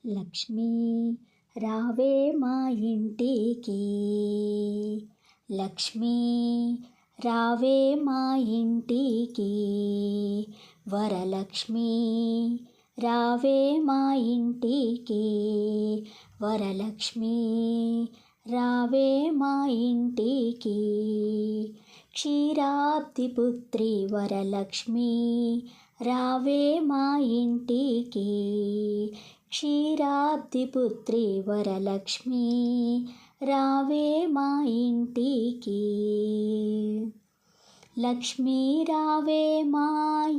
లక్ష్మీ రావే మా ఇంటికి, లక్ష్మీ రావే మా ఇంటికి, వరలక్ష్మీ రావే మా ఇంటికి, వరలక్ష్మీ రావే మా ఇంటికి, క్షీరాబ్ది పుత్రి వరలక్ష్మీ రావే మా ఇంటికి, క్షీరాబ్ది పుత్రి వరలక్ష్మీ రావే మా ఇంటికి. లక్ష్మీ రావే మా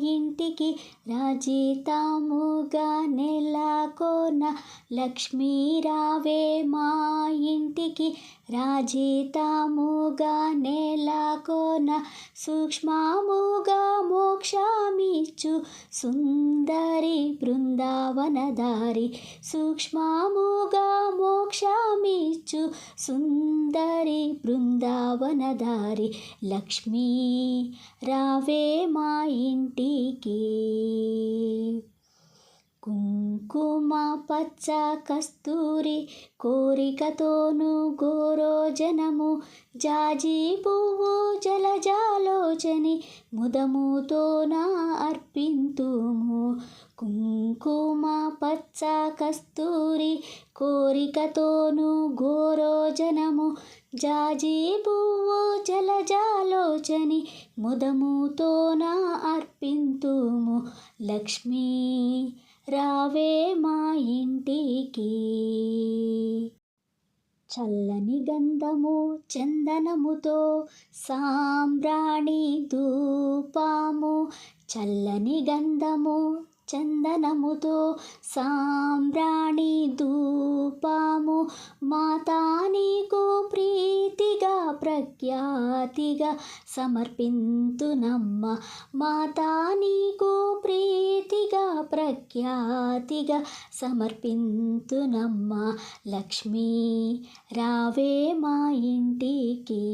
ఇంటికి రాజితముగా నెలకొన, లక్ష్మీ రావే మా ఇంటికి రాజితముగా నెలకొన, సూక్ష్మముగా మోక్షమిచ్చు సుందరి బృందావనదారి, సూక్ష్మముగా మోక్షమిచ్చు సుందరి బృందావనదారి, లక్ష్మీ రావే మా ఇంటికి. కుంకుమ పచ్చ కస్తూరి కోరికతోను గోరోజనము, జాజి పువ్వు జలజాలోచని ముదముతోన అర్పింతుము. కుంకుమ పచ్చ కస్తూరి కోరికతోను గోరోజనము, జాజి పువ్వు జలజాలోచని ముదముతోన అర్పింతుము. లక్ష్మీ రావే మా ఇంటికి. చల్లని గంధము చందనముతో సాంబ్రాణి ధూపము, చల్లని గంధము చందనముతో సాంబ్రాణి ధూపము, మాతా నీకు ప్రీతిగా ప్రఖ్యాతిగా సమర్పింతునమ్మ, మాతా నీకు ప్రీతిగా ప్రఖ్యాతిగా సమర్పింతునమ్మ. లక్ష్మీ రావే మా ఇంటికి.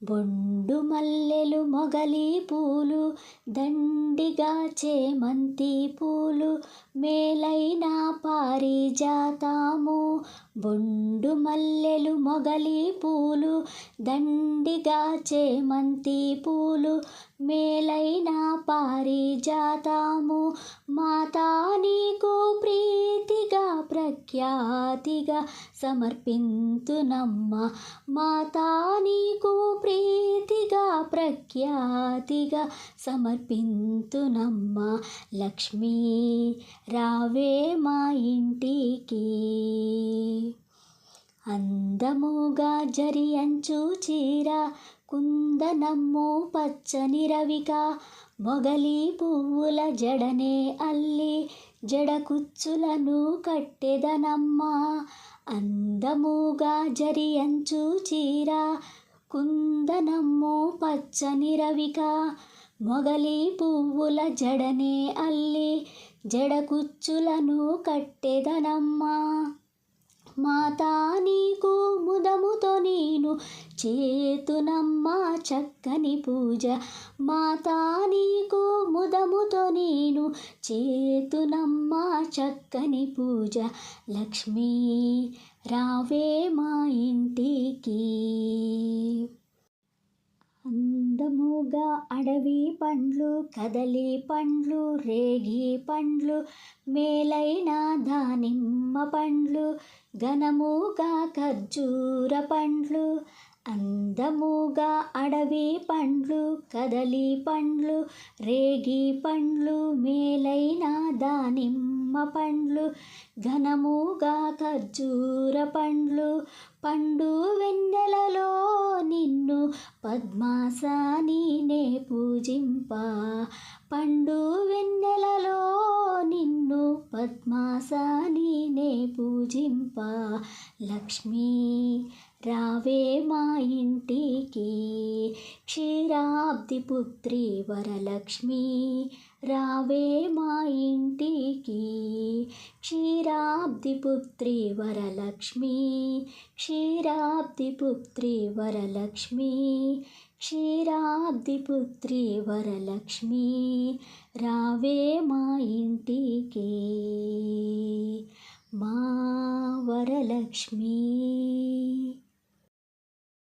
బొండు మల్లెలు మొగలి పూలు దండిగా చేమంతి పూలు, మేలైన పారిజాతము, బొండు మల్లెలు మొగలి పూలు దండిగా చేమంతి పూలు, మేలైన పారిజాతము, మాతా నీకు ప్రీతిగా ప్రఖ్యాతిగా సమర్పింతునమ్మ, మాతా నీకు ప్రీతిగా ప్రఖ్యాతిగా సమర్పింతునమ్మ. లక్ష్మీ రావే మా ఇంటికి. అందముగా జరియంచు చీర కుందనమ్ము పచ్చని రవిక, మొగలి పువ్వుల జడనే అల్లి జడకుచ్చులను కట్టెదనమ్మ, అందముగా జరియంచు చీర కుందనమ్ము పచ్చని రవిక, మొగలి పువ్వుల జడనే అల్లి జడకుచ్చులను కట్టెదనమ్మ, మాతా నీకు ముదముతో నేను చేతునమ్మ చక్కని పూజ, మాతా నీకు ముదముతో నేను చేతునమ్మ చక్కని పూజ. లక్ష్మీ రావే మా ఇంటికి. అందముగా అడవి పండ్లు కదలి పండ్లు రేగి పండ్లు, మేలైన దానిమ్మ పండ్లు ఘనముగా ఖర్జూర పండ్లు, అందముగా అడవి పండ్లు కదలి పండ్లు రేగి పండ్లు, మేలైన దానిమ్మ పండ్లు ఘనముగా ఖర్జూర పండ్లు, పండు వెన్నెలలో నిన్ను పద్మాసని నే పూజింప, పండు వెన్నెలలో నిన్ను పద్మాసని నే పూజింప. లక్ష్మీ రావే మా ఇంటికి. క్షీరాబ్ది పుత్రి వరలక్ష్మీ రావే మా ఇంటికి. క్షీరాబ్ది పుత్రి వరలక్ష్మీ, క్షీరాబ్ది పుత్రి వరలక్ష్మీ, క్షీరాబ్దిపుత్రి వరలక్ష్మి రావే మా ఇంటికి మా వరలక్ష్మి.